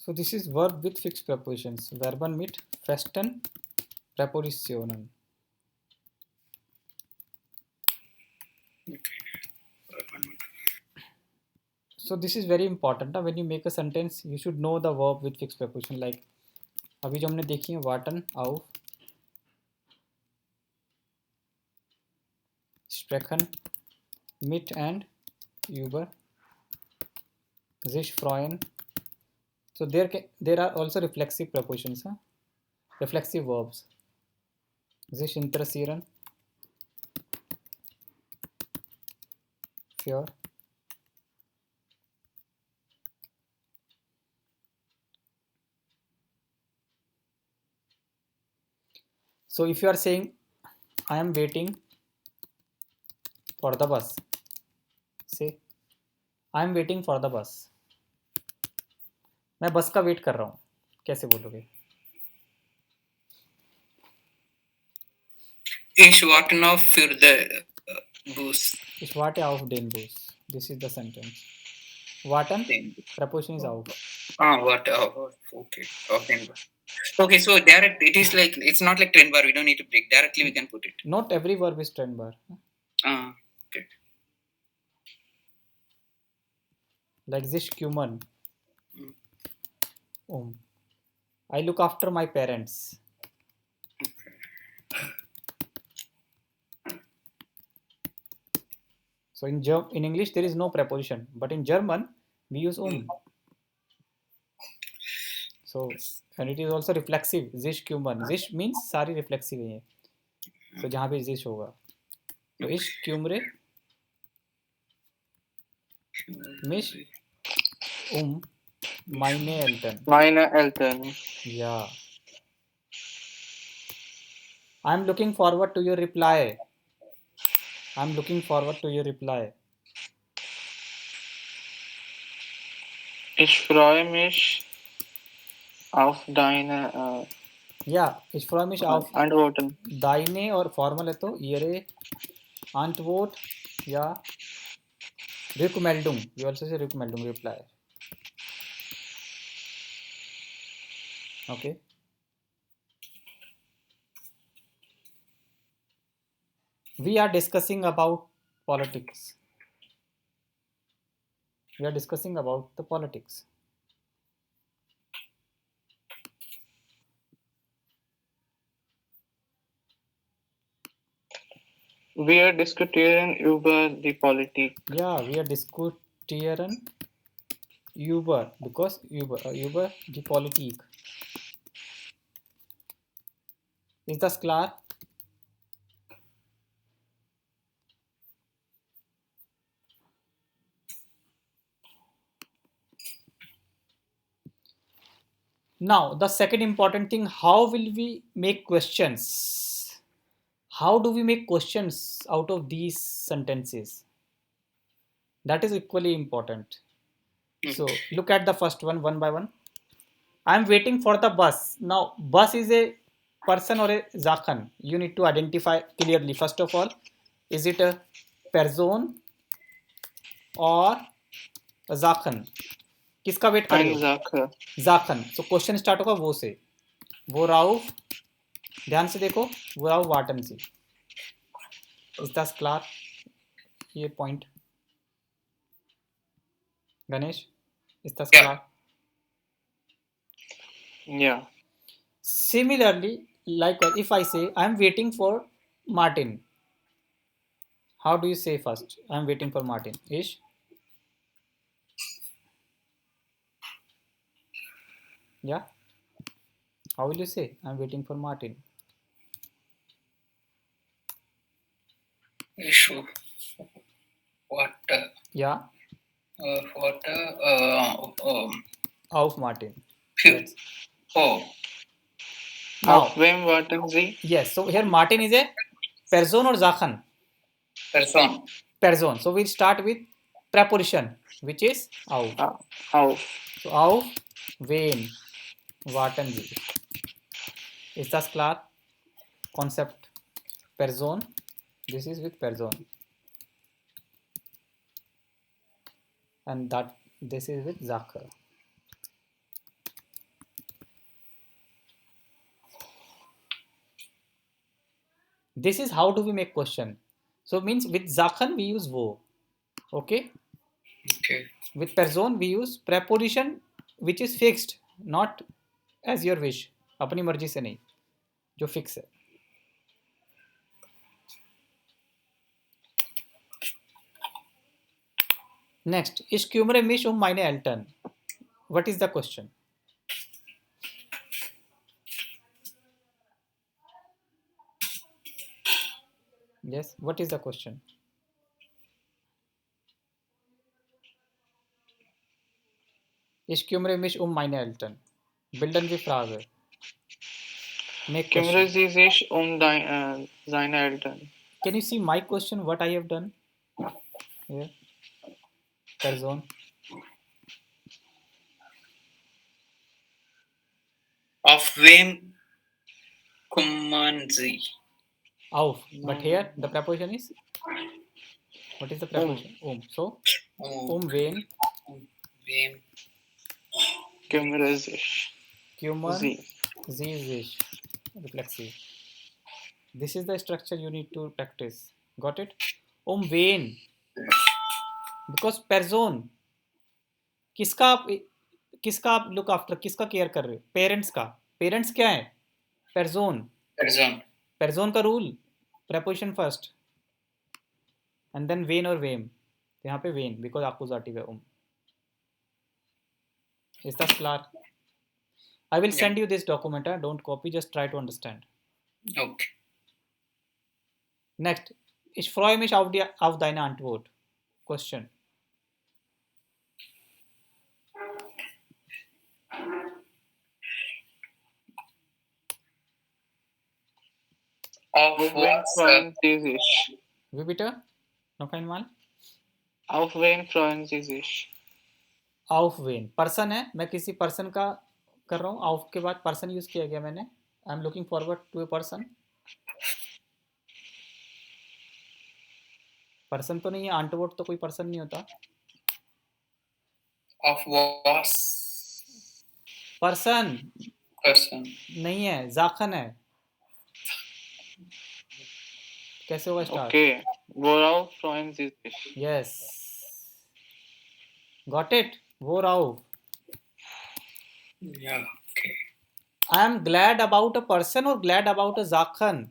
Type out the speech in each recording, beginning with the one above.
So this is verb with fixed prepositions. Verben mit festen Prepositionen. So this is very important. When you make a sentence, you should know the verb with fixed preposition. Like अभी जो हमने देखी है warten auf, sprechen, mit and über, sich freuen. So there are also reflexive prepositions, reflexive verbs. Sich interessieren, für. So if you are saying, I am waiting for the bus, say, I am waiting for the bus. मैं बस का wait कर रहा हूँ, कैसे बोलोगे? Ich warte noch für den Bus. Ich warte auf den Bus. This is the sentence. Warten, preposition is auf. Warte auf. Okay. Auf den Bus. Okay, so direct, it is like, it's not like trend bar, we don't need to break. Directly we can put it. Not every verb is trend bar. Okay. Like sich kümmern. I look after my parents. So in English there is no preposition, but in German we use So and it is also reflexive. Sich kümmern. Sich means सारी reflexive है. So जहाँ पे sich होगा. So ich kümmere mich meine Eltern. Meine Eltern. Yeah. I'm looking forward to your reply. I'm looking forward to your reply. Ich freue mich auf deine Ja, ich freue mich auf Antworten. deine और formal है तो ihre Antwort या Rückmeldung. You also say Rückmeldung, reply. Okay. We are discussing about politics. We are discussing about the politics. Wir diskutieren über die Politik. Yeah, we are diskutieren über, because über die Politik. Ist das klar? Now, the second important thing, how will we make questions? How do we make questions out of these sentences? That is equally important. So, look at the first one by one. I am waiting for the bus. Now, bus is a person or a Sachen. You need to identify clearly. First of all, is it a person or a Sachen? किसका wait कर रहे हो? Jakhan. So question start होगा वो से. वो राउफ, ध्यान से देखो, वो राउफ वाटन से. Is that clear? ये point. Ganesh, is that clear? Yeah. Similarly, likewise, if I say I am waiting for Martin, how do you say first? I am waiting for Martin. Ish? Yeah? How will you say? I am waiting for Martin. Issue. What? Yeah? What? Auf Martin. Yes. Oh. Now, Auf wem warten Sie? Yes, so here Martin is a person or Sachen? Person. Person. So we'll start with preposition, which is auf. Auf. So auf wen warten Sie? Ist das klar? Concept person. This is with person. And that this is with Sache. This is how do we make question. So means with Zachen we use wo. Okay. Okay. With person we use preposition which is fixed, not as your wish, अपनी मर्जी से नहीं, जो fix है. Next, ich kümmere mich um meine Eltern. What is the question? Yes, what is the question? Ich kümmere mich um meine Eltern. Bilden wir Frage. Make Kümmere question. sie sich seine Eltern. Can you see my question? What I have done here? Person. Auf wem kümmern Sie? Auf. But here the preposition is. What is the preposition? So wen. Wem? Kümmere sich. Kümmern. Sie. Sie sich. Reflexive. This is the structure you need to practice. Got it? Wen. Because person. किसका आप look after, किसका care कर रहे हो? Parents का. Parents क्या है? person. person का rule preposition first and then when or whom. यहाँ पे when because accusative है. Is that clear? I will send you this document. Don't copy, just try to understand. Okay. Next, ich freue mich auf deine Antwort. Question. Auf wen freuen Sie sich? Wie bitte? Noch einmal. Auf wen freuen Sie sich? Auf wen. Person है, मैं किसी person का कर रहा हूँ. आउफ के बाद person use किया गया मैंने. I am looking forward to a person. Person तो नहीं है, आंटवर्ड तो कोई पर्सन नहीं होता. Of was? Person Person. नहीं है, जाखन है. कैसे होगा start? Okay. Worauf freuen Sie sich? Yes. Got it? Worauf. Yeah. Okay. I am glad about a person or glad about a Zakhan?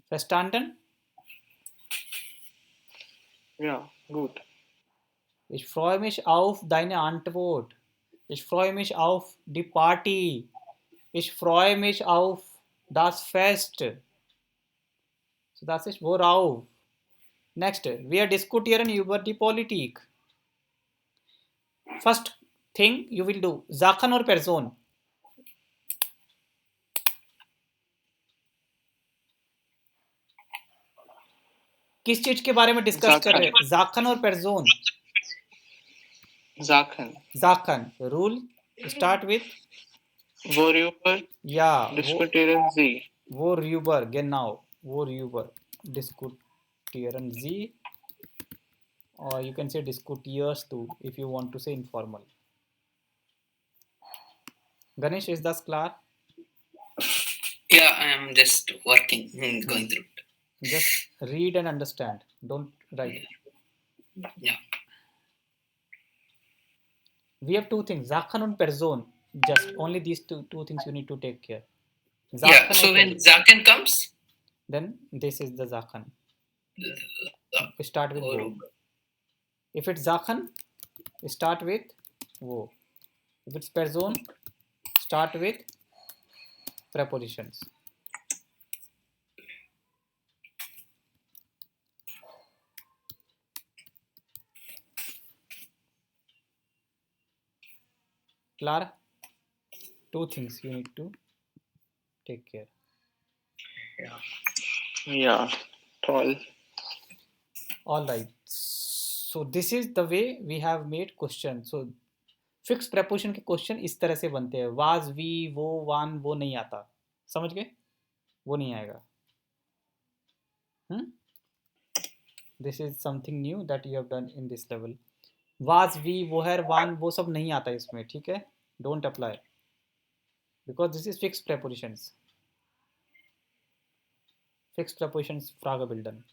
Verstanden? Ja, gut. Ich freue mich auf deine Antwort. Ich freue mich auf die Party. Ich freue mich auf das Fest. So das ist worauf. Next, wir diskutieren über die Politik. First thing you will do, Zakhan or person? किस चीज के बारे में discuss कर रहे हैं? जाखन और person? Zachen. Zakhan. Rule start with Worüber ja. diskutieren Sie? Worüber, genau. Worüber diskutieren Sie? Or you can say diskutiers too if you want to say informal. Ganesh, is that clear? Yeah, I am just working, going through it. Just read and understand. Don't write. Yeah. We have two things, Zakhan and person. Just only these two things you need to take care. Yeah. So when Zaken comes, then this is the Zakhan. Start with wo. If it's Zakhan, start with wo. If it's person, start with prepositions. Clear? Two things you need to take care. Ja, toll. All right. So this is the way we have made question. So fixed preposition के question इस तरह से बनते हैं. Was, we, वो, one, वो नहीं आता. समझ गए? वो नहीं आएगा. This is something new that you have done in this level. Was, we, वो है, one, वो सब नहीं आता इसमें. ठीक है? Don't apply. because this is fixed prepositions. Fixed prepositions Fragebilden.